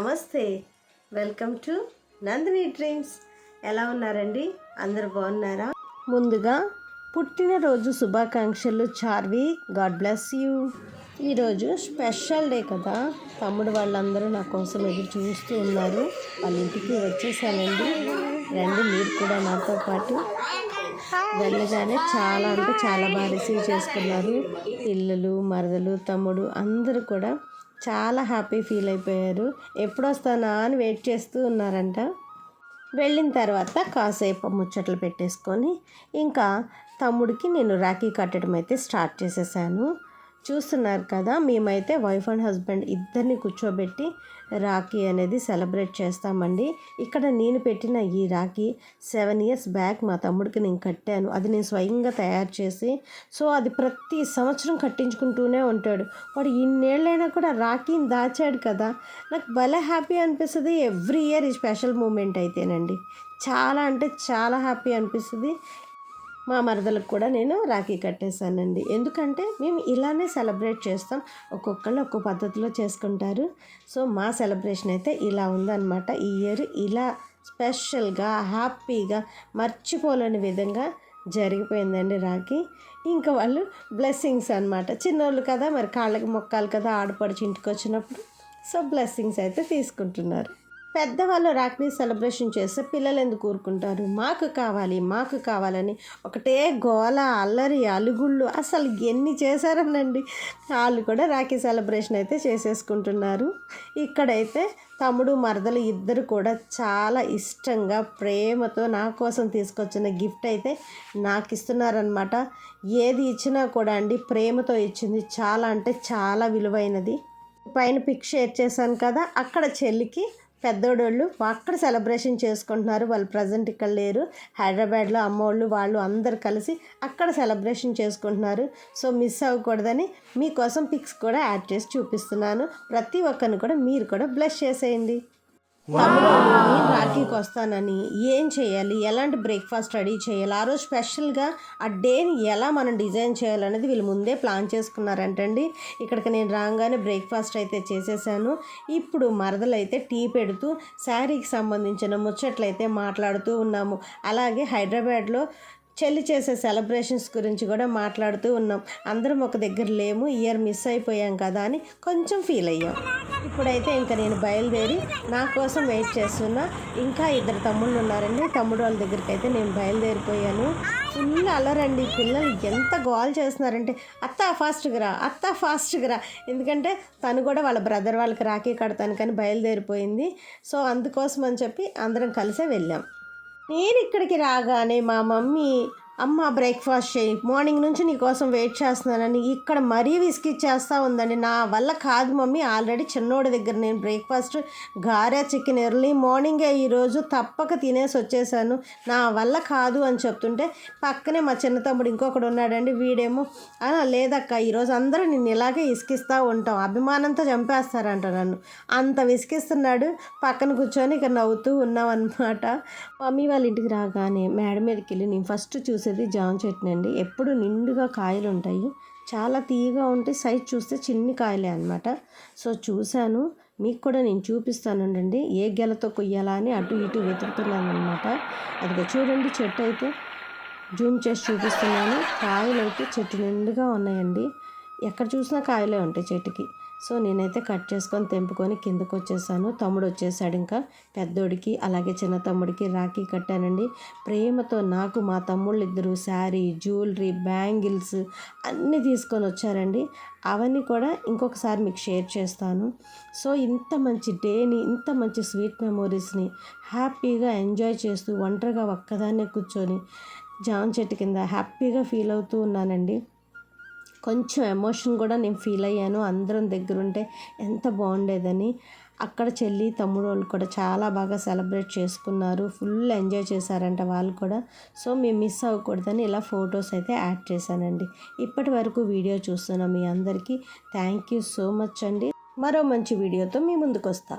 నమస్తే, welcome to Nandini dreams. ఎలా ఉన్నారండి? అందరు బాగున్నారా? ముందుగా పుట్టినరోజు శుభాకాంక్షలు చార్వి. God bless you. ఈరోజు స్పెషల్ డే కదా, తమ్ముడు వాళ్ళందరూ నా కోసం ఎదురు చూస్తూ ఉన్నారు. వాళ్ళ ఇంటికి వచ్చేసానండి. రండి మీరు కూడా నాతో పాటు. వెళ్ళగానే చాలా అంటే చాలా బాగా రిసీవ్ చేసుకున్నారు. పిల్లలు, మరదలు, తమ్ముడు అందరూ కూడా చాలా హ్యాపీ ఫీల్ అయిపోయారు. ఎప్పుడు వస్తానా అని వెయిట్ చేస్తూ ఉన్నారంట. వెళ్ళిన తర్వాత కాసేపు ముచ్చట్లు పెట్టేసుకొని ఇంకా తమ్ముడికి నేను రాఖీ కట్టడం అయితే స్టార్ట్ చేసేసాను. చూస్తున్నారు కదా, మేమైతే వైఫ్ అండ్ హస్బెండ్ ఇద్దరిని కూర్చోబెట్టి రాఖీ అనేది సెలబ్రేట్ చేస్తామండి. ఇక్కడ నేను పెట్టిన ఈ రాఖీ 7 years బ్యాక్ మా తమ్ముడికి నేను కట్టాను. అది నేను స్వయంగా తయారు చేసి, సో అది ప్రతి సంవత్సరం కట్టించుకుంటూనే ఉంటాడు. వాడు ఇన్నేళ్ళైనా కూడా రాఖీని దాచాడు కదా, నాకు భలే హ్యాపీ అనిపిస్తుంది. ఎవ్రీ ఇయర్ ఈ స్పెషల్ మూమెంట్ అయితేనండి చాలా అంటే చాలా హ్యాపీ అనిపిస్తుంది. మా మరదలకు కూడా నేను రాఖీ కట్టేశానండి. ఎందుకంటే మేము ఇలానే సెలబ్రేట్ చేస్తాం. ఒక్కొక్కళ్ళు ఒక్కో పద్ధతిలో చేసుకుంటారు. సో మా సెలబ్రేషన్ అయితే ఇలా ఉందన్నమాట. ఈ ఇయర్ ఇలా స్పెషల్గా హ్యాపీగా మర్చిపోలేని విధంగా జరిగిపోయిందండి రాఖీ. ఇంకా వాళ్ళు బ్లెస్సింగ్స్ అనమాట. చిన్నోళ్ళు కదా, మరి కాళ్ళకి మొక్కాలి కదా ఆడపడిచి ఇంటికి వచ్చినప్పుడు. సో బ్లెస్సింగ్స్ అయితే తీసుకుంటున్నారు. పెద్దవాళ్ళు రాఖీ సెలబ్రేషన్ చేస్తే పిల్లలు ఎందుకు ఊరుకుంటారు? మాకు కావాలి మాకు కావాలని ఒకటే గోల, అల్లరి, అలుగుళ్ళు అసలు ఎన్ని చేశారనండి. వాళ్ళు కూడా రాఖీ సెలబ్రేషన్ అయితే చేసేసుకుంటున్నారు. ఇక్కడైతే తమ్ముడు, మరదలు ఇద్దరు కూడా చాలా ఇష్టంగా ప్రేమతో నా కోసం తీసుకొచ్చిన గిఫ్ట్ అయితే నాకు ఇస్తున్నారనమాట. ఏది ఇచ్చినా కూడా అండి ప్రేమతో ఇచ్చింది. చాలా అంటే చాలా విలువైనది. పైన పిక్ షేర్ చేశాను కదా, అక్కడ చెల్లికి పెద్దోడోళ్ళు అక్కడ సెలబ్రేషన్ చేసుకుంటున్నారు. వాళ్ళు ప్రజెంట్ ఇక్కడ లేరు, హైదరాబాద్లో అమ్మోళ్ళు వాళ్ళు అందరు కలిసి అక్కడ సెలబ్రేషన్ చేసుకుంటున్నారు. సో మిస్ అవ్వకూడదని మీకోసం పిక్స్ కూడా యాడ్ చేసి చూపిస్తున్నాను. ప్రతి ఒక్కరిని కూడా మీరు కూడా బ్లెస్ చేసేయండి. నేను రాఖీకి వస్తానని ఏం చేయాలి, ఎలాంటి బ్రేక్ఫాస్ట్ రెడీ చేయాలి, ఆ రోజు స్పెషల్గా ఆ డేని ఎలా మనం డిజైన్ చేయాలనేది వీళ్ళు ముందే ప్లాన్ చేసుకున్నారంటండి. ఇక్కడికి నేను రాగానే బ్రేక్ఫాస్ట్ అయితే చేసేసాను. ఇప్పుడు మరదలైతే టీ పెడుతూ శారీకి సంబంధించిన ముచ్చట్లయితే మాట్లాడుతూ ఉన్నాము. అలాగే హైదరాబాద్లో చెల్లి చేసే సెలబ్రేషన్స్ గురించి కూడా మాట్లాడుతూ ఉన్నాం. అందరం ఒక దగ్గర లేము, ఇయర్ మిస్ అయిపోయాం కదా అని కొంచెం ఫీల్ అయ్యాం. ఇప్పుడైతే ఇంకా నేను బయలుదేరి నా కోసం వెయిట్ చేస్తున్నా. ఇంకా 2 తమ్ముళ్ళు ఉన్నారండి. తమ్ముడు వాళ్ళ దగ్గరికి అయితే నేను బయలుదేరిపోయాను. ఫుల్ అల్లరండి. పిల్లలు ఎంత గోల్ చేస్తున్నారంటే అత్త ఫాస్ట్గా రా, అత్త ఫాస్ట్గా రా. ఎందుకంటే తను కూడా వాళ్ళ బ్రదర్ వాళ్ళకి రాఖీ కడతాను కానీ బయలుదేరిపోయింది. సో అందుకోసం అని చెప్పి అందరం కలిసే వెళ్ళాం. నేను ఇక్కడికి రాగానే మా మమ్మీ, అమ్మ బ్రేక్ఫాస్ట్ చేయి, మార్నింగ్ నుంచి నీ కోసం వెయిట్ చేస్తున్నానని ఇక్కడ మరీ విసిగిచ్చేస్తూ ఉందండి. నా వల్ల కాదు మమ్మీ, ఆల్రెడీ చిన్నోడి దగ్గర నేను బ్రేక్ఫాస్ట్ గారె చికెన్ ఎర్లీ మార్నింగే ఈరోజు తప్పక తినేసి వచ్చేసాను, నా వల్ల కాదు అని చెప్తుంటే పక్కనే మా చిన్న తమ్ముడు ఇంకొకడు ఉన్నాడండి. వీడేమో లేదక్క ఈరోజు అందరూ నిన్ను ఇలాగే విసిగిస్తూ ఉంటాం, అభిమానంతో చంపేస్తారంట నన్ను, అంత విసిగిస్తున్నాడు. పక్కన కూర్చొని ఇక నవ్వుతూ ఉన్నాం అనమాట. మమ్మీ వాళ్ళ ఇంటికి రాగానే మేడ మీదకి వెళ్ళి నేను ఫస్ట్ చూసేది జామ చెట్టు అండి. ఎప్పుడు నిండుగా కాయలు ఉంటాయి, చాలా తీయగా ఉంటాయి. సైజ్ చూస్తే చిన్ని కాయలే అనమాట. సో చూశాను, మీకు కూడా నేను చూపిస్తానండి ఏ గెలతో కొయ్యాలా అని అటు ఇటు వెతుకుతున్నాను అనమాట. అదిగో చూడండి, చెట్టు అయితే జూమ్ చేసి చూపిస్తున్నాను. కాయలు అయితే చెట్టు నిండుగా ఉన్నాయండి. ఎక్కడ చూసినా కాయలే ఉంటాయి చెట్టుకి. సో నేనైతే కట్ చేసుకొని తెంపుకొని కిందకు వచ్చేసాను. తమ్ముడు వచ్చేసాడు. ఇంకా పెద్దోడికి అలాగే చిన్న తమ్ముడికి రాఖీ కట్టానండి. ప్రేమతో నాకు మా తమ్ముళ్ళు ఇద్దరు శారీ, జ్యువెలరీ, బ్యాంగిల్స్ అన్నీ తీసుకొని వచ్చారండి. అవన్నీ కూడా ఇంకొకసారి మీకు షేర్ చేస్తాను. సో ఇంత మంచి డేని, ఇంత మంచి స్వీట్ మెమోరీస్ని హ్యాపీగా ఎంజాయ్ చేస్తూ ఒంటరిగా ఒక్కదాన్నే కూర్చొని జామ చెట్టు కింద హ్యాపీగా ఫీల్ అవుతూ ఉన్నానండి. కొంచెం ఎమోషన్ కూడా నేను ఫీల్ అయ్యాను. అందరం దగ్గరుంటే ఎంత బాగుండేదని. అక్కడ చెల్లి, తమ్ముడు వాళ్ళు కూడా చాలా బాగా సెలబ్రేట్ చేసుకున్నారు. ఫుల్ ఎంజాయ్ చేశారంట వాళ్ళు కూడా. సో మేము మిస్ అవ్వకూడదని ఇలా ఫొటోస్ అయితే యాడ్ చేశానండి. ఇప్పటి వరకు వీడియో చూస్తున్న మీ అందరికీ థ్యాంక్ యూ సో మచ్ అండి. మరో మంచి వీడియోతో మీ ముందుకు వస్తా.